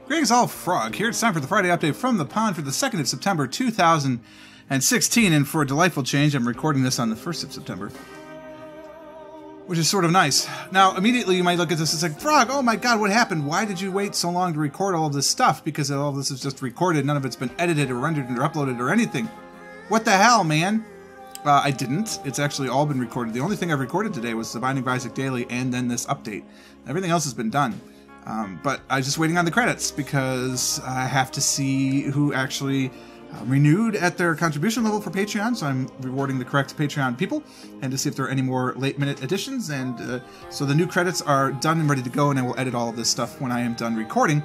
Greetings all, Frog here. It's time for the Friday update from the pond for the 2nd of September 2016, and for a delightful change, I'm recording this on the 1st of September, which is sort of nice. Now, immediately you might look at this and say, Frog, oh my god, what happened? Why did you wait so long to record all of this stuff? Because all of this is just recorded, none of it's been edited or rendered or uploaded or anything. What the hell, man? I didn't. It's actually all been recorded. The only thing I've recorded today was the Binding of Isaac Daily and then this update. Everything else has been done. But I was just waiting on the credits because I have to see who actually renewed at their contribution level for Patreon, so I'm rewarding the correct Patreon people, and to see if there are any more late-minute additions, and so the new credits are done and ready to go, and I will edit all of this stuff when I am done recording,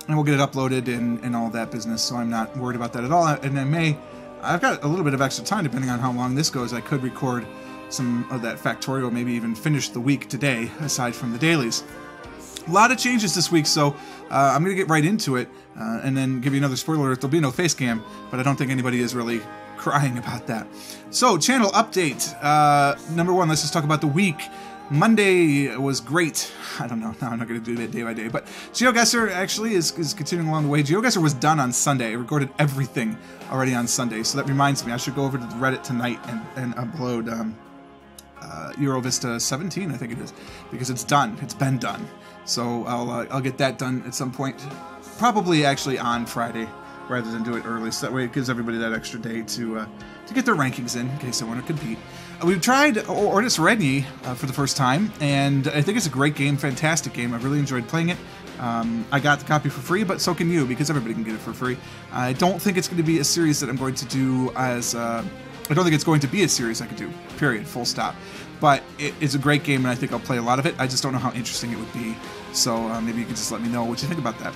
and we'll get it uploaded and all that business, so I'm not worried about that at all. And I've got a little bit of extra time depending on how long this goes. I could record some of that Factorio, maybe even finish the week today, aside from the dailies. A lot of changes this week, so I'm going to get right into it, and then give you another spoiler alert. There'll be no face cam, but I don't think anybody is really crying about that. So, channel update. Number one, let's just talk about the week. Monday was great. I don't know. No, I'm not going to do that day by day, but GeoGuessr actually is continuing along the way. GeoGuessr was done on Sunday. I recorded everything already on Sunday, so that reminds me, I should go over to Reddit tonight and upload Eurovista 17, I think it is, because it's done. It's been done. So I'll get that done at some point, probably actually on Friday, rather than do it early. So that way it gives everybody that extra day to get their rankings in case they want to compete. We've tried Ordis Redni for the first time, and I think it's a great game, fantastic game. I really enjoyed playing it. I got the copy for free, but so can you, because everybody can get it for free. I don't think it's going to be a series that I'm going to do as... I don't think it's going to be a series I could do, period, full stop. But it's a great game, and I think I'll play a lot of it. I just don't know how interesting it would be. So maybe you can just let me know what you think about that.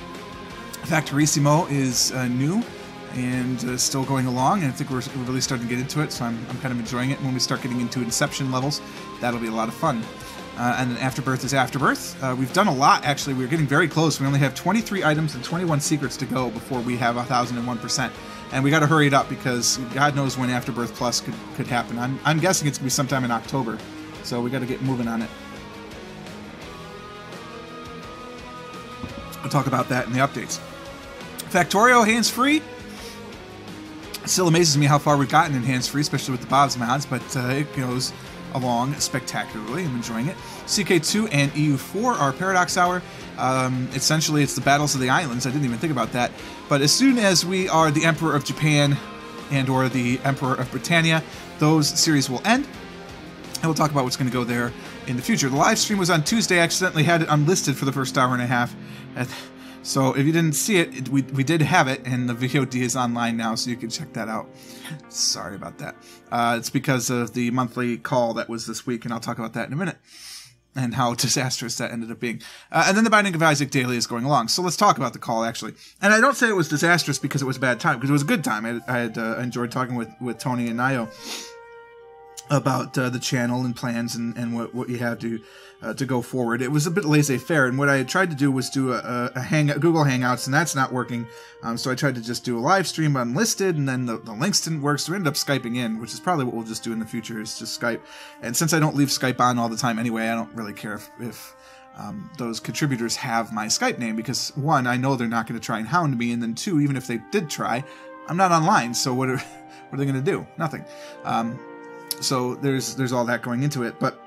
Factorissimo is new and still going along, and I think we're really starting to get into it, so I'm kind of enjoying it. And when we start getting into Inception levels, that'll be a lot of fun. And then Afterbirth is Afterbirth. We've done a lot, actually. We're getting very close. We only have 23 items and 21 secrets to go before we have 1,001%. And we got to hurry it up because God knows when Afterbirth Plus could happen. I'm guessing it's going to be sometime in October, so we got to get moving on it. We'll talk about that in the updates. Factorio hands-free. It still amazes me how far we've gotten in hands-free, especially with the Bob's mods, but it goes along spectacularly. I'm enjoying it. CK2 and EU4 are Paradox Hour. Essentially, it's the Battles of the Islands. I didn't even think about that. But as soon as we are the Emperor of Japan and or the Emperor of Britannia, those series will end. And we'll talk about what's going to go there in the future. The live stream was on Tuesday. I accidentally had it unlisted for the first hour and a half. So if you didn't see it, we did have it, and the VOD is online now, so you can check that out. Sorry about that. It's because of the monthly call that was this week, and I'll talk about that in a minute, and how disastrous that ended up being. And then the Binding of Isaac Daily is going along. So let's talk about the call, actually. And I don't say it was disastrous because it was a bad time, because it was a good time. I had enjoyed talking with Tony and Nayo about the channel and plans and what you have to go forward. It was a bit laissez-faire, and what I had tried to do was do a Google Hangouts, and that's not working. So I tried to just do a live stream unlisted, and then the links didn't work, so we ended up Skyping in, which is probably what we'll just do in the future, is just Skype. And since I don't leave Skype on all the time anyway, I don't really care if those contributors have my Skype name, because one, I know they're not going to try and hound me, and then two, even if they did try, I'm not online, so what are they going to do? Nothing. So there's all that going into it. But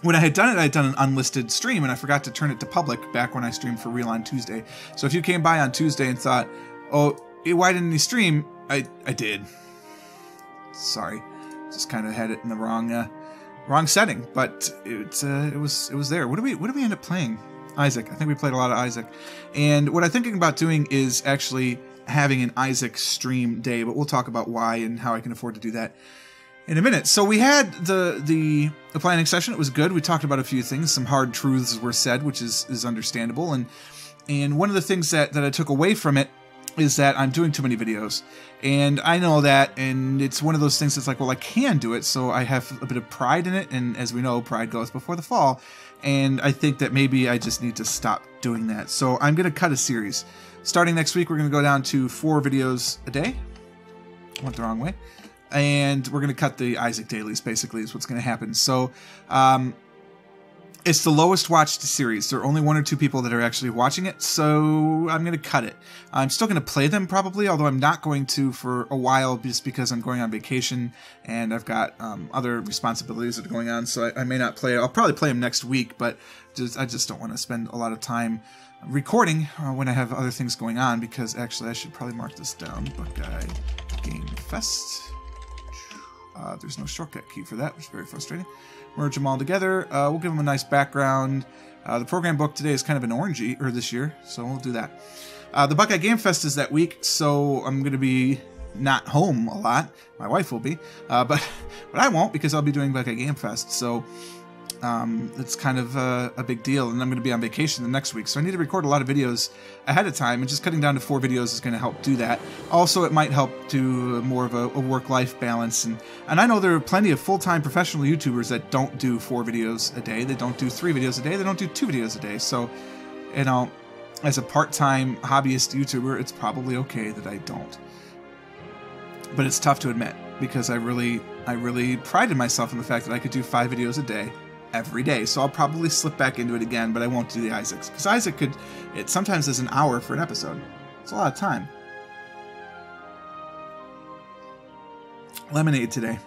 when I had done it, I had done an unlisted stream, and I forgot to turn it to public back when I streamed for real on Tuesday. So if you came by on Tuesday and thought, oh, why didn't he stream? I did. Sorry. Just kind of had it in the wrong setting. But it was there. What do we end up playing? Isaac. I think we played a lot of Isaac. And what I'm thinking about doing is actually having an Isaac stream day, but we'll talk about why and how I can afford to do that in a minute. So we had the planning session. It was good. We talked about a few things. Some hard truths were said, which is understandable. And one of the things that I took away from it is that I'm doing too many videos. And I know that, and it's one of those things that's like, well, I can do it, so I have a bit of pride in it. And as we know, pride goes before the fall. And I think that maybe I just need to stop doing that. So I'm going to cut a series. Starting next week, we're going to go down to 4 videos a day. Went the wrong way. And we're going to cut the Isaac dailies, basically, is what's going to happen. So It's the lowest watched series. There are only 1 or 2 people that are actually watching it, so I'm going to cut it. I'm still going to play them probably, although I'm not going to for a while just because I'm going on vacation and I've got other responsibilities that are going on, so I may not play it. I'll probably play them next week, but I just don't want to spend a lot of time recording when I have other things going on, because actually I should probably mark this down. Buckeye Game Fest. There's no shortcut key for that, which is very frustrating. Merge them all together. We'll give them a nice background. The program book today is kind of an orangey, or this year, so we'll do that. The Buckeye Game Fest is that week, so I'm going to be not home a lot. My wife will be, but I won't, because I'll be doing Buckeye Game Fest, so it's kind of a big deal, and I'm going to be on vacation the next week, so I need to record a lot of videos ahead of time, and just cutting down to 4 videos is going to help do that. Also, it might help do more of a work-life balance, and I know there are plenty of full-time professional YouTubers that don't do 4 videos a day, they don't do 3 videos a day, they don't do 2 videos a day, so, you know, as a part-time hobbyist YouTuber, it's probably okay that I don't. But it's tough to admit, because I really prided myself in the fact that I could do 5 videos a day every day, so I'll probably slip back into it again, but I won't do the Isaacs, because Isaac it sometimes is an hour for an episode. It's a lot of time. Lemonade today.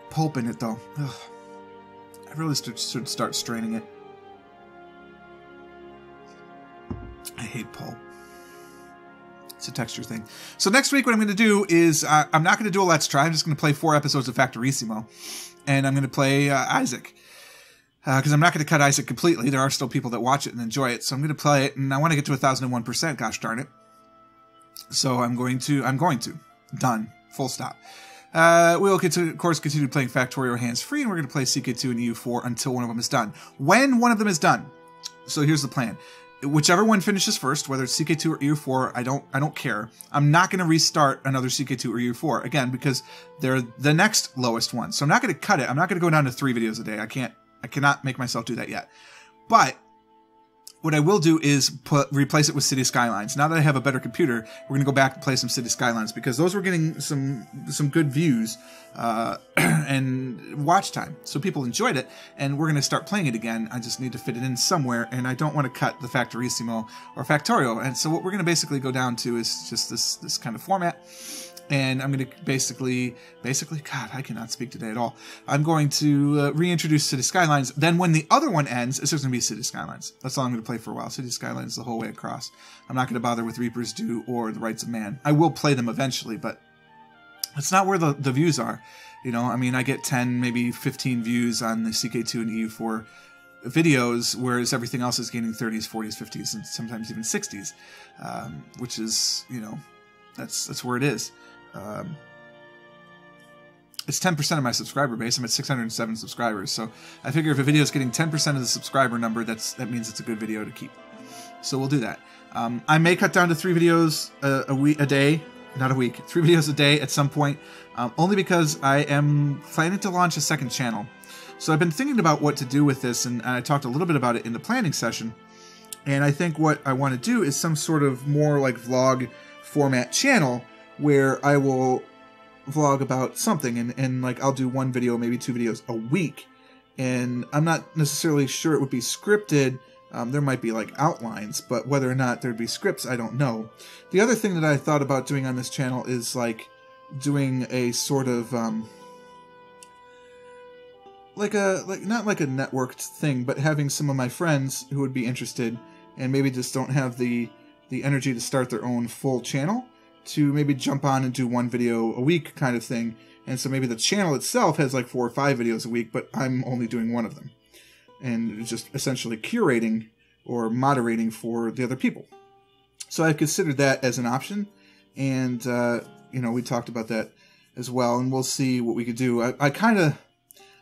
Pulp in it, though. Ugh. I really should start straining it. I hate pulp. It's a texture thing. So next week what I'm going to do is, I'm not going to do a Let's Try, I'm just going to play 4 episodes of Factorissimo, and I'm going to play Isaac. Because I'm not going to cut Isaac completely. There are still people that watch it and enjoy it. So I'm going to play it, and I want to get to 1001%, gosh darn it. So I'm going to. Done. Full stop. We'll, of course, continue playing Factorio hands-free, and we're going to play CK2 and EU4 until one of them is done. When one of them is done, so here's the plan. Whichever one finishes first, whether it's CK2 or EU4, I don't care. I'm not going to restart another CK2 or EU4, again, because they're the next lowest one. So I'm not going to cut it. I'm not going to go down to 3 videos a day. I cannot make myself do that yet. But what I will do is replace it with City Skylines. Now that I have a better computer, we're going to go back and play some City Skylines, because those were getting some good views and watch time. So people enjoyed it, and we're going to start playing it again. I just need to fit it in somewhere, and I don't want to cut the Factorissimo or Factorio. And so what we're going to basically go down to is just this kind of format. And I'm going to basically, God, I cannot speak today at all. I'm going to reintroduce City Skylines. Then when the other one ends, it's just going to be City Skylines. That's all I'm going to play for a while. City Skylines the whole way across. I'm not going to bother with Reaper's Due or The Rights of Man. I will play them eventually, but it's not where the views are. You know, I mean, I get 10, maybe 15 views on the CK2 and EU4 videos, whereas everything else is gaining 30s, 40s, 50s, and sometimes even 60s, which is, you know, that's where it is. It's 10% of my subscriber base. I'm at 607 subscribers, so I figure if a video is getting 10% of the subscriber number, that means it's a good video to keep. So we'll do that. I may cut down to 3 videos a day, not a week, 3 videos a day at some point, only because I am planning to launch a second channel. So I've been thinking about what to do with this, and I talked a little bit about it in the planning session. And I think what I want to do is some sort of more like vlog format channel, where I will vlog about something, and like I'll do 1 video, maybe 2 videos a week, and I'm not necessarily sure it would be scripted. There might be like outlines, but whether or not there'd be scripts, I don't know. The other thing that I thought about doing on this channel is like doing a sort of not like a networked thing, but having some of my friends who would be interested and maybe just don't have the energy to start their own full channel, to maybe jump on and do 1 video a week kind of thing. And so maybe the channel itself has like 4 or 5 videos a week, but I'm only doing 1 of them. And just essentially curating or moderating for the other people. So I've considered that as an option. And, you know, we talked about that as well, and we'll see what we could do. I kind of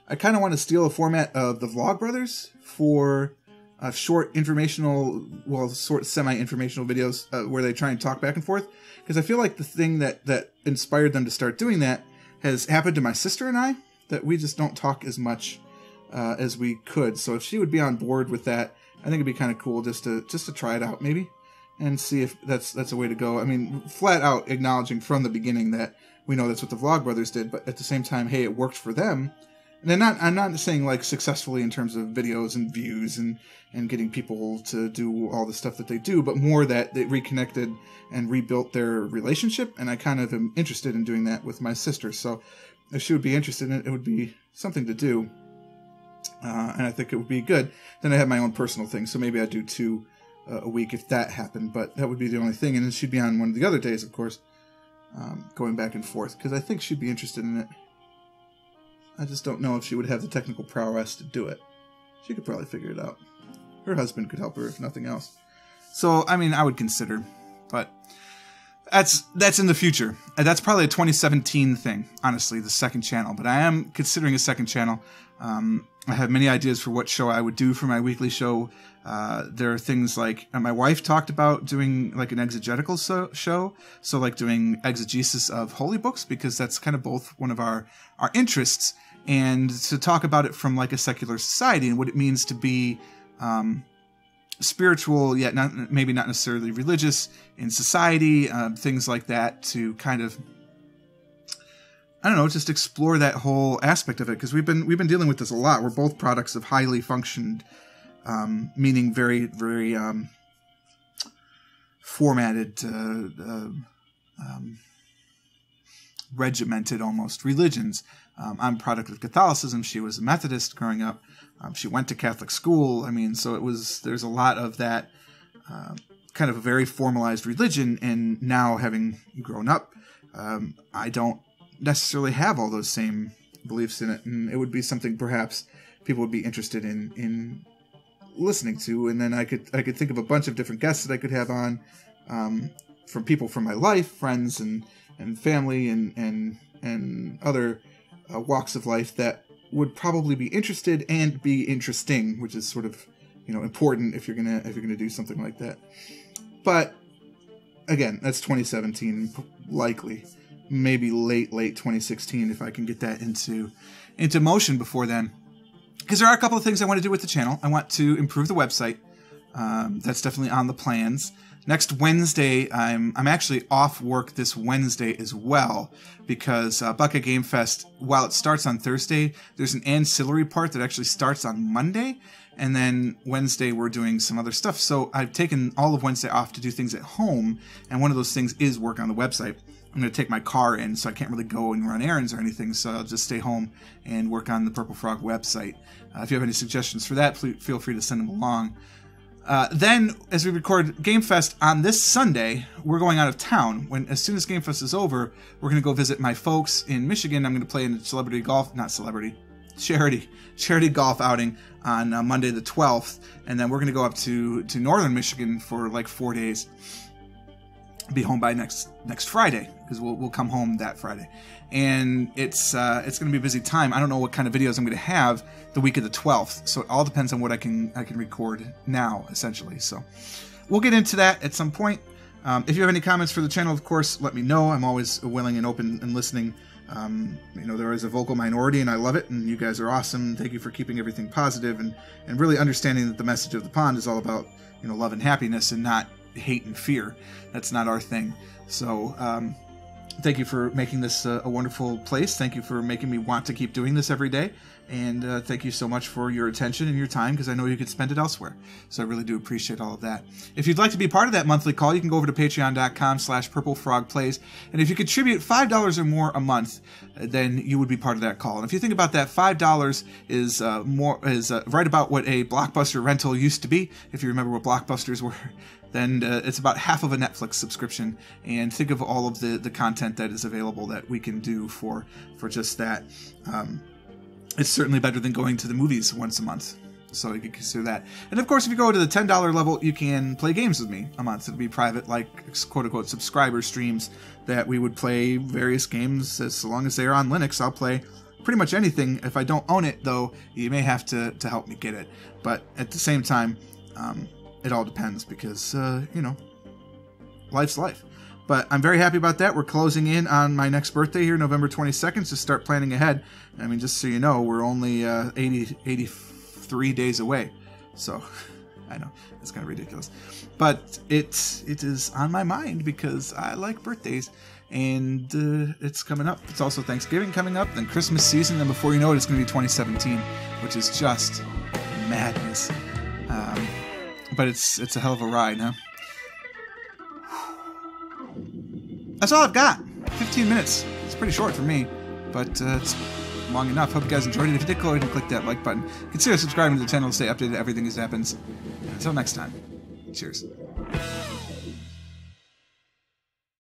want to steal a format of the Vlogbrothers for short informational, well, sort of semi-informational videos where they try and talk back and forth. Because I feel like the thing that inspired them to start doing that has happened to my sister and I, that we just don't talk as much as we could. So if she would be on board with that, I think it'd be kind of cool just to try it out maybe, and see if that's a way to go. I mean, flat out acknowledging from the beginning that we know that's what the Vlogbrothers did, but at the same time, hey, it worked for them. And I'm not saying like successfully in terms of videos and views and getting people to do all the stuff that they do, but more that they reconnected and rebuilt their relationship. And I kind of am interested in doing that with my sister. So if she would be interested in it, it would be something to do. And I think it would be good. Then I have my own personal thing. So maybe I'd do 2 a week if that happened, but that would be the only thing. And then she'd be on one of the other days, of course, going back and forth, because I think she'd be interested in it. I just don't know if she would have the technical prowess to do it. She could probably figure it out. Her husband could help her, if nothing else. So, I mean, I would consider, but that's in the future. That's probably a 2017 thing, honestly, the second channel. But I am considering a second channel. I have many ideas for what show I would do for my weekly show. There are things like my wife talked about doing like an exegetical show. So like doing exegesis of holy books, because that's kind of both one of our interests. And to talk about it from like a secular society and what it means to be spiritual, yet maybe not necessarily religious in society, things like that, to kind of, I don't know, just explore that whole aspect of it, because we've been dealing with this a lot. We're both products of highly functioned, meaning very, very formatted, regimented almost religions. I'm a product of Catholicism. She was a Methodist growing up. She went to Catholic school. I mean, so there's a lot of that kind of a very formalized religion. And now, having grown up, I don't necessarily have all those same beliefs in it. And it would be something perhaps people would be interested in listening to. And then I could think of a bunch of different guests that I could have on, from people from my life, friends and family and other walks of life that would probably be interested and be interesting, which is sort of, important if you're gonna do something like that. But again, that's 2017 likely, maybe late 2016 if I can get that into motion before then. Because there are a couple of things I want to do with the channel. I want to improve the website. That's definitely on the plans. Next Wednesday, I'm actually off work this Wednesday as well, because Buckeye Game Fest, while it starts on Thursday, there's an ancillary part that actually starts on Monday, and then Wednesday we're doing some other stuff. So I've taken all of Wednesday off to do things at home, and one of those things is work on the website. I'm going to take my car in, so I can't really go and run errands or anything, so I'll just stay home and work on the Purple Frog website. If you have any suggestions for that, please feel free to send them along. Then, as we record Game Fest on this Sunday, we're going out of town. As soon as Game Fest is over, we're going to go visit my folks in Michigan. I'm going to play in a charity golf outing on Monday the 12th. And then we're going to go up to northern Michigan for like 4 days. Be home by next Friday, because we'll come home that Friday. And it's going to be a busy time. I don't know what kind of videos I'm going to have the week of the 12th. So it all depends on what I can record now, essentially. So we'll get into that at some point. If you have any comments for the channel, of course, let me know. I'm always willing and open and listening. There is a vocal minority, and I love it. And you guys are awesome. Thank you for keeping everything positive and really understanding that the message of the pond is all about, love and happiness, and not hate and fear. That's not our thing. So thank you for making this a wonderful place. Thank you for making me want to keep doing this every day. And thank you so much for your attention and your time, because I know you could spend it elsewhere. So I really do appreciate all of that. If you'd like to be part of that monthly call, you can go over to patreon.com/purplefrogplays. And if you contribute $5 or more a month, then you would be part of that call. And if you think about that, $5 is right about what a Blockbuster rental used to be. If you remember what Blockbusters were, then it's about half of a Netflix subscription. And think of all of the content that is available that we can do for just that. It's certainly better than going to the movies once a month. So you can consider that. And of course, if you go to the $10 level, you can play games with me a month. It'll be private, like quote-unquote subscriber streams that we would play various games. As long as they are on Linux, I'll play pretty much anything. If I don't own it, though, you may have to help me get it. But at the same time, it all depends, because, life's life. But I'm very happy about that. We're closing in on my next birthday here, November 22nd, so start planning ahead. I mean, just so you know, we're only 83 days away. So, I know, it's kind of ridiculous. But it is on my mind, because I like birthdays. And it's coming up. It's also Thanksgiving coming up, then Christmas season, and before you know it, it's going to be 2017, which is just madness. But it's a hell of a ride, huh? That's all I've got. 15 minutes. It's pretty short for me, but it's long enough. Hope you guys enjoyed it. If you did, go ahead and click that like button. Consider subscribing to the channel to stay updated on everything that happens. Until next time, cheers.